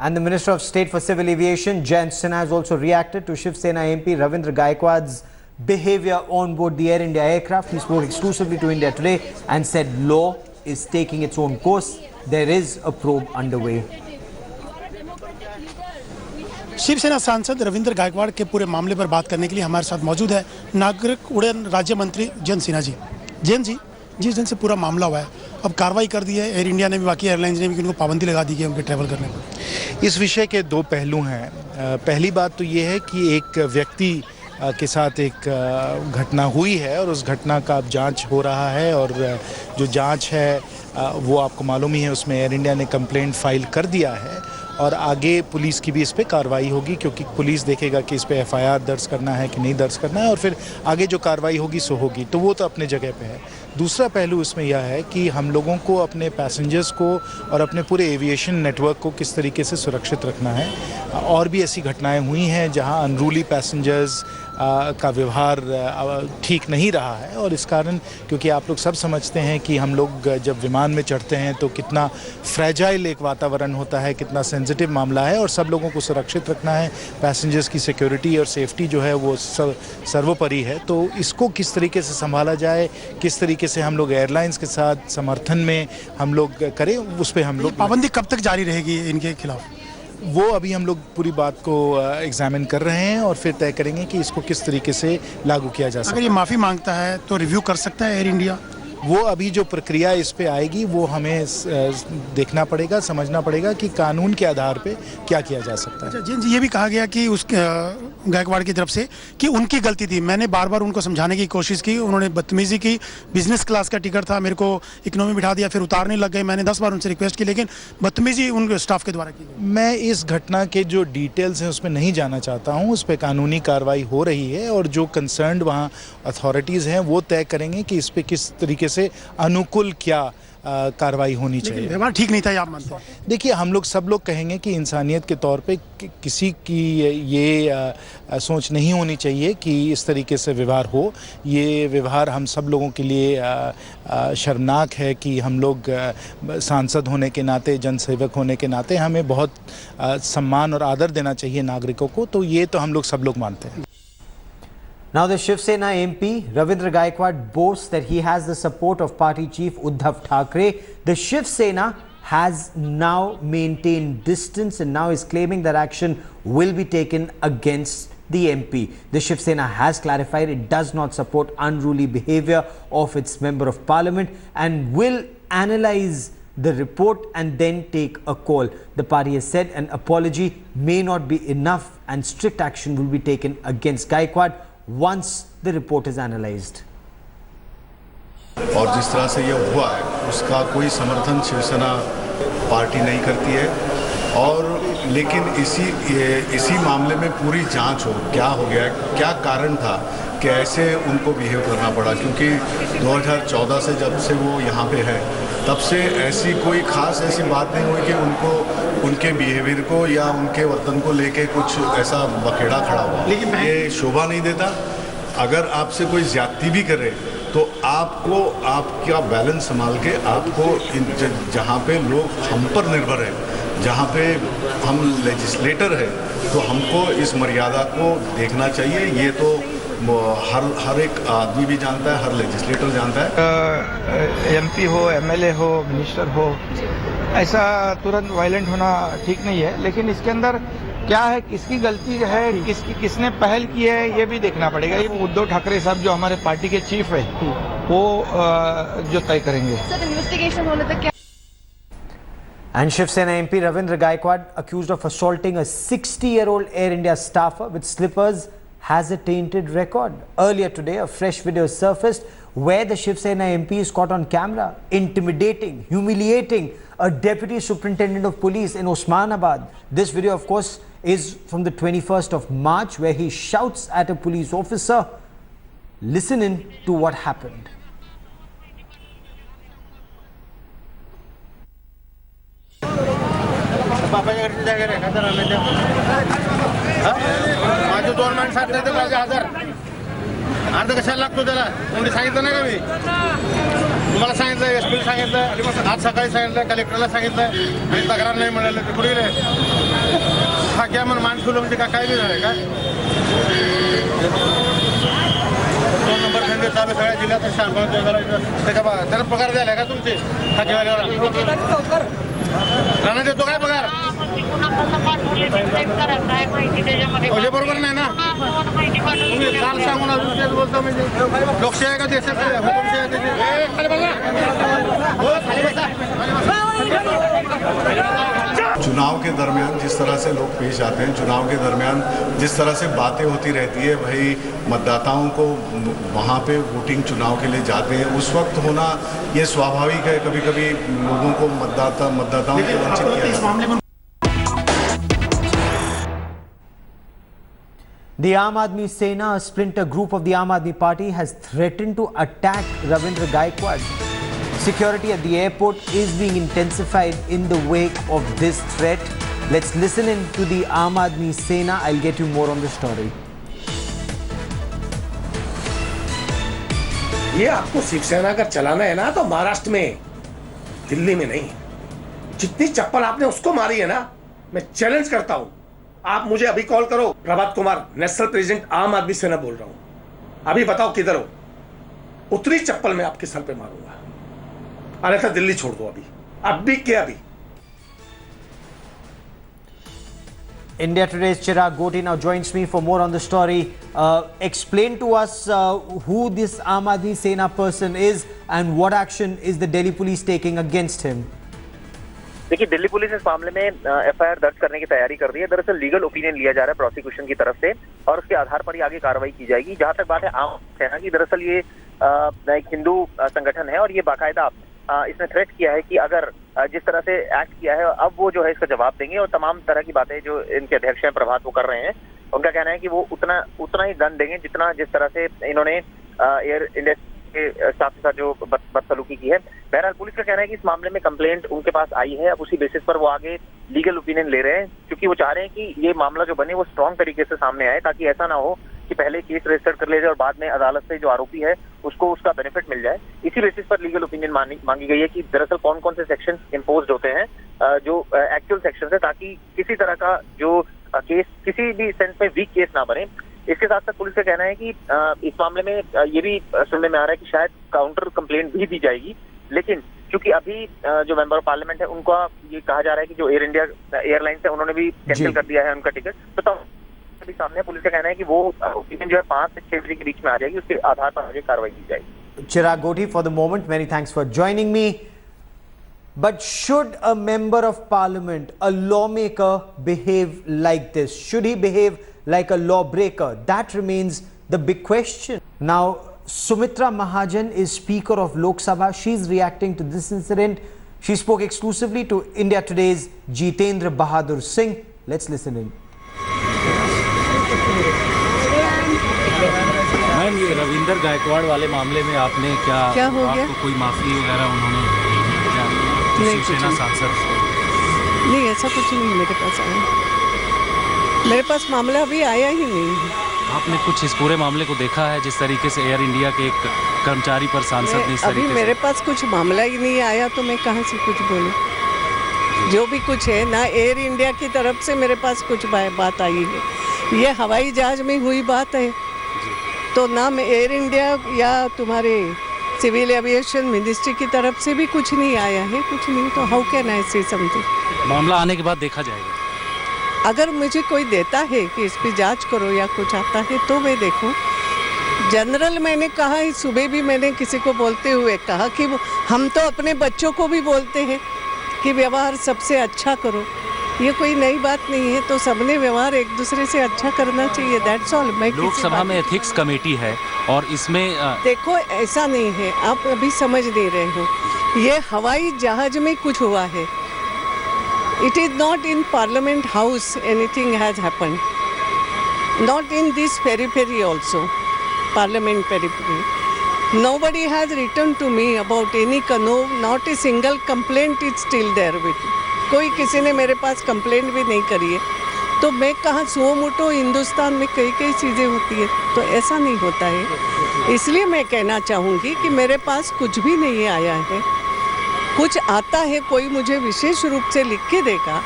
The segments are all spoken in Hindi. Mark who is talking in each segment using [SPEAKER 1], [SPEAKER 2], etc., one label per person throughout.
[SPEAKER 1] And the Minister of State for Civil Aviation, Jayant Sinha, has also reacted to Shiv Sena MP Ravindra Gaikwad's behavior on board the Air India aircraft. He spoke exclusively to India Today and said law is taking its own course. There is a probe underway.
[SPEAKER 2] Shiv Sena सांसद रविंद्र गायकवाड़ के पूरे मामले पर बात करने के लिए हमारे साथ मौजूद है नागरिक उड्डयन राज्य मंत्री जयंत सिन्हा जी। जयंत जी, जिस दिन से पूरा मामला हुआ है, अब कार्रवाई कर दी है एयर इंडिया ने भी, बाकी एयरलाइंस ने भी, उनको पाबंदी लगा दी है उनके ट्रैवल करने पर।
[SPEAKER 3] इस विषय के दो पहलू हैं। पहली बात तो ये है कि एक व्यक्ति के साथ एक घटना हुई है और उस घटना का अब जांच हो रहा है, और जो जांच है वो आपको मालूम ही है, उसमें एयर इंडिया ने कंप्लेंट फाइल कर दिया है और आगे पुलिस की भी इस पे कार्रवाई होगी, क्योंकि पुलिस देखेगा कि इस पे एफआईआर दर्ज करना है कि नहीं दर्ज करना है, और फिर आगे जो कार्रवाई होगी सो होगी। तो वो तो अपने जगह पे है। दूसरा पहलू इसमें यह है कि हम लोगों को अपने पैसेंजर्स को और अपने पूरे एविएशन नेटवर्क को किस तरीके से सुरक्षित रखना है। और भी ऐसी घटनाएं हुई हैं जहां अनरूली पैसेंजर्स का व्यवहार ठीक नहीं रहा है, और इस कारण, क्योंकि आप लोग सब समझते हैं कि हम लोग जब विमान में चढ़ते हैं तो कितना फ्रेजाइल एक वातावरण होता है, कितना सेंसिटिव मामला है, और सब लोगों को सुरक्षित रखना है। पैसेंजर्स की सिक्योरिटी और सेफ्टी जो है वो सर्वोपरि है। तो इसको किस तरीके से संभाला जाए, किस तरीके से हम लोग एयरलाइंस के साथ समर्थन में हम लोग करें, उस पर हम लोग।
[SPEAKER 2] पाबंदी कब तक जारी रहेगी इनके खिलाफ?
[SPEAKER 3] वो अभी हम लोग पूरी बात को एग्जामिन कर रहे हैं और फिर तय करेंगे कि इसको किस तरीके से लागू किया जा सकता है।
[SPEAKER 2] अगर ये माफ़ी मांगता है तो रिव्यू कर सकता है एयर इंडिया?
[SPEAKER 3] वो अभी जो प्रक्रिया इस पे आएगी वो हमें देखना पड़ेगा, समझना पड़ेगा कि कानून के आधार पे क्या किया जा सकता है।
[SPEAKER 2] अच्छा जैन जी, ये भी कहा गया कि उस गायकवाड़ की तरफ से कि उनकी गलती थी। मैंने बार बार उनको समझाने की कोशिश की, उन्होंने बदतमीजी की। बिजनेस क्लास का टिकट था, मेरे को इकोनॉमी बिठा दिया, फिर उतारने लग गए। मैंने 10 बार उनसे रिक्वेस्ट की, लेकिन बदतमीजी उनके स्टाफ के द्वारा की गई।
[SPEAKER 3] मैं इस घटना के जो डिटेल्स हैं उसमें नहीं जाना चाहता हूँ। उस पर कानूनी कार्रवाई हो रही है और जो कंसर्न्ड वहाँ अथॉरिटीज़ हैं वो तय करेंगे कि इस पर किस तरीके से अनुकूल क्या कार्रवाई होनी चाहिए।
[SPEAKER 2] व्यवहार ठीक नहीं था, आप मानते हैं?
[SPEAKER 3] देखिए, हम लोग सब लोग कहेंगे कि इंसानियत के तौर पे किसी की ये सोच नहीं होनी चाहिए कि इस तरीके से व्यवहार हो। ये व्यवहार हम सब लोगों के लिए शर्मनाक है कि हम लोग सांसद होने के नाते, जनसेवक होने के नाते हमें बहुत सम्मान और आदर देना चाहिए नागरिकों को। तो ये तो हम लोग सब लोग मानते हैं।
[SPEAKER 1] Now the Shiv Sena MP Ravindra Gaikwad boasts that he has the support of party chief Uddhav Thackeray. The Shiv Sena has now maintained distance and now is claiming that action will be taken against the MP. The Shiv Sena has clarified it does not support unruly behavior of its member of parliament and will analyze the report and then take a call. The party has said an apology may not be enough and strict action will be taken against Gaikwad once the report is analyzed.
[SPEAKER 4] और जिस तरह से ये हुआ है उसका कोई समर्थन शिवसेना पार्टी नहीं करती है, और लेकिन इसी मामले में पूरी जांच हो, क्या हो गया, क्या कारण था कि ऐसे उनको बिहेव करना पड़ा। क्योंकि 2014 से जब से वो यहाँ पे है तब से ऐसी कोई खास ऐसी बात नहीं हुई कि उनको उनके बिहेवियर को या उनके वर्तन को लेके कुछ ऐसा बखेड़ा खड़ा हुआ। लेकिन ये शोभा नहीं देता। अगर आपसे कोई ज्यादती भी करे तो आपको आपका बैलेंस संभाल के आपको जहाँ पे लोग हम पर निर्भर है, जहाँ पे हम लेजिस्लेटर है, तो हमको इस मर्यादा को देखना चाहिए। ये तो हर एक आदमी भी जानता है, हर लेजिस्लेटर जानता है।
[SPEAKER 5] एमपी हो, एमएलए हो, मिनिस्टर हो, ऐसा तुरंत वायलेंट होना ठीक नहीं है। लेकिन इसके अंदर क्या है, किसकी गलती है, किसने पहल की है, ये भी देखना पड़ेगा। ये उद्धव ठाकरे साहब जो हमारे पार्टी के चीफ है वो जो तय करेंगे।
[SPEAKER 6] सर, इन्वेस्टिगेशन होने तक क्या?
[SPEAKER 1] And Shiv Sena MP Ravindra Gaikwad, accused of assaulting a 60-year-old Air India staffer with slippers, has a tainted record. Earlier today, a fresh video surfaced where the Shiv Sena MP is caught on camera intimidating, humiliating a deputy superintendent of police in Osmanabad. This video, of course, is from the 21st of March, where he shouts at a police officer. Listen in to what happened.
[SPEAKER 6] अर्ध कशाला लागतो त्याला कोणी सांगितलं नाही का मी तुम्हाला सांगितलं एसपीला सांगितलं आज सकाळी सांगितलं कलेक्टरला सांगितलं आणि तक्रार नाही मिळालं ते कुठे गेले हा क्या म्हणून मान ठेवलं म्हणजे काय बी झालं का 2 नंबर धंदे चालू सगळ्या जिल्ह्यात त्याच्या त्याला पगार द्यायला का तुमचे राणा देतो काय पगार बरोबर नाही ना तुम्ही काल सांगून अजून तेच बोलता म्हणजे लोकशाही आहे का देशात हुकुमशाही आहे
[SPEAKER 4] चुनाव के दरमियान जिस तरह से लोग पेश आते हैं, चुनाव के दरमियान जिस तरह से बातें होती रहती है, भाई मतदाताओं को वहाँ पे वोटिंग चुनाव के लिए जाते हैं, उस वक्त होना ये स्वाभाविक है। कभी कभी लोगों को मतदाताओं को वंचित किया जाता है।
[SPEAKER 1] The Aam Aadmi Sena, a splinter group of the Aam Aadmi Party, has threatened to attack Ravindra Gaikwad. Security at the airport is being intensified in the wake of this threat. Let's listen in to the Aam Aadmi Sena. I'll get you more on the story.
[SPEAKER 7] ये आपको शिवसेना अगर चलाना है ना तो महाराष्ट्र में, दिल्ली में नहीं। जितनी चप्पल आपने उसको मारी है ना, मैं चैलेंज करता हूं, आप मुझे अभी कॉल करो। प्रभात कुमार, नेशनल प्रेसिडेंट आम आदमी सेना बोल रहा हूं। अभी बताओ किधर हो, उतनी चप्पल मैं आपके सर पे मारूंगा। अरे तो दिल्ली छोड़ दो अभी क्या अभी।
[SPEAKER 1] India Today's Chirag Goti now joins me for more on the story. Explain to us who this Aam Aadmi Sena person is and what action is the Delhi police taking against him.
[SPEAKER 8] देखिए, दिल्ली पुलिस इस मामले में एफआईआर दर्ज करने की तैयारी कर रही है। दरअसल लीगल ओपिनियन लिया जा रहा है प्रोसिक्यूशन की तरफ से और उसके आधार पर ही आगे कार्रवाई की जाएगी। जहां तक बात है आम सेना की, दरअसल ये एक हिंदू संगठन है और ये बाकायदा इसने थ्रेट किया है कि अगर जिस तरह से एक्ट किया है अब वो जो है इसका जवाब देंगे और तमाम तरह की बातें जो इनके अध्यक्ष हैं प्रभात वो कर रहे हैं, उनका कहना है कि वो उतना ही दंड देंगे जितना जिस तरह से इन्होंने एयर इंडिया के स्टाफ के साथ जो बदसलूकी की है। बहरहाल पुलिस का कहना है कि इस मामले में कंप्लेंट उनके पास आई है, अब उसी बेसिस पर वो आगे लीगल ओपिनियन ले रहे हैं, क्योंकि वो चाह रहे हैं कि ये मामला जो बने वो स्ट्रॉन्ग तरीके से सामने आए, ताकि ऐसा ना हो कि पहले केस रजिस्टर कर ले जाए और बाद में अदालत से जो आरोपी है उसको उसका बेनिफिट मिल जाए। इसी बेसिस पर लीगल ओपिनियन मांगी गई है कि दरअसल कौन कौन से सेक्शन इम्पोज होते हैं, जो एक्चुअल सेक्शन है, ताकि किसी तरह का जो केस किसी भी सेंस में वीक केस ना बने। इसके साथ साथ पुलिस का कहना है कि इस मामले में ये भी सुनने में आ रहा है कि शायद काउंटर कंप्लेंट भी दी जाएगी, लेकिन क्योंकि अभी जो मेंबर ऑफ पार्लियामेंट है उनका ये कहा जा रहा है कि जो एयर इंडिया एयरलाइंस है उन्होंने भी कैंसिल कर दिया है उनका टिकट, तो भी सामने पुलिस का कहना है कि वो ओपिनियन जो है 5 से 6 बजे के बीच में आ जाएगी, उसके आधार पर आगे कार्रवाई की जाएगी।
[SPEAKER 1] Chirag Goti, for the moment, many thanks for joining me. But should a member of parliament, a lawmaker, behave like this? Should he behave like a lawbreaker? That remains the big question. Now, Sumitra Mahajan is Speaker of Lok Sabha. She's reacting to this incident. She spoke exclusively to India Today's Jitendra Bahadur Singh. Let's listen in.
[SPEAKER 9] Ma'am, ये रविंदर गायकवाड़ वाले मामले में आपने क्या हो गया? आपको कोई माफी वगैरह उन्होंने शिवसेना सांसद?
[SPEAKER 10] नहीं, ऐसा कुछ नहीं मेरे पास आया। मेरे पास मामला अभी आया ही नहीं है।
[SPEAKER 9] आपने कुछ इस पूरे मामले को देखा है, जिस तरीके से एयर इंडिया के एक कर्मचारी पर सांसद ने इस तरीके
[SPEAKER 10] अभी मेरे पास कुछ मामला ही नहीं आया तो मैं कहाँ से कुछ बोलूँ। जो भी कुछ है ना, एयर इंडिया की तरफ से मेरे पास कुछ बात आई है, ये हवाई जहाज में हुई बात है, तो ना एयर इंडिया या तुम्हारे सिविल एविएशन मिनिस्ट्री की तरफ से भी कुछ नहीं आया है, कुछ नहीं, तो हाउ कैन आई से समथिंग।
[SPEAKER 9] मामला आने के बाद देखा जाएगा।
[SPEAKER 10] अगर मुझे कोई देता है कि इस पर जांच करो या कुछ आता है तो मैं देखूं। जनरल मैंने कहा है, सुबह भी मैंने किसी को बोलते हुए कहा कि हम तो अपने बच्चों को भी बोलते हैं कि व्यवहार सबसे अच्छा करो, ये कोई नई बात नहीं है, तो सबने व्यवहार एक दूसरे से अच्छा करना चाहिए, दैट्स ऑल।
[SPEAKER 9] लोकसभा में एथिक्स कमेटी है और इसमें
[SPEAKER 10] देखो ऐसा नहीं है, आप अभी समझ नहीं रहे हो, ये हवाई जहाज में कुछ हुआ है। It is not in parliament house anything has happened, not in this periphery also, parliament periphery. Nobody has written to me about any not a single complaint is still there with me. कोई किसी ने मेरे पास कंप्लेंट भी नहीं करी है, तो मैं कहाँ सो मोटो, हिंदुस्तान में कई कई चीज़ें होती है, तो ऐसा नहीं होता है। इसलिए मैं कहना चाहूँगी कि मेरे पास कुछ भी नहीं आया है। कुछ आता है, कोई मुझे विशेष रूप से लिख के देगा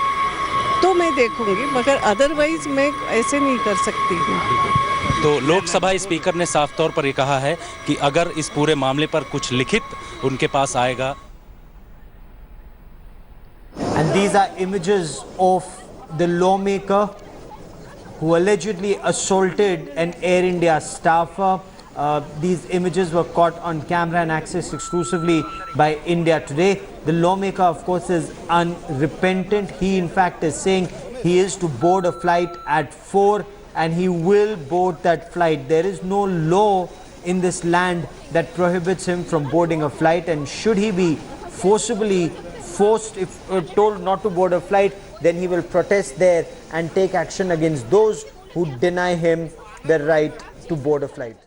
[SPEAKER 10] तो मैं देखूंगी, मगर अदरवाइज मैं ऐसे नहीं कर सकती हूँ।
[SPEAKER 9] तो लोकसभा स्पीकर ने साफ तौर पर ये कहा है कि अगर इस पूरे मामले पर कुछ लिखित उनके पास आएगा।
[SPEAKER 1] And these are images of the lawmaker who allegedly assaulted an Air India staffer. These images were caught on camera and accessed exclusively by India Today. The lawmaker, of course, is unrepentant. He, in fact, is saying he is to board a flight at 4 and he will board that flight. There is no law in this land that prohibits him from boarding a flight, and should he be forced, if told not to board a flight, then he will protest there and take action against those who deny him the right to board a flight.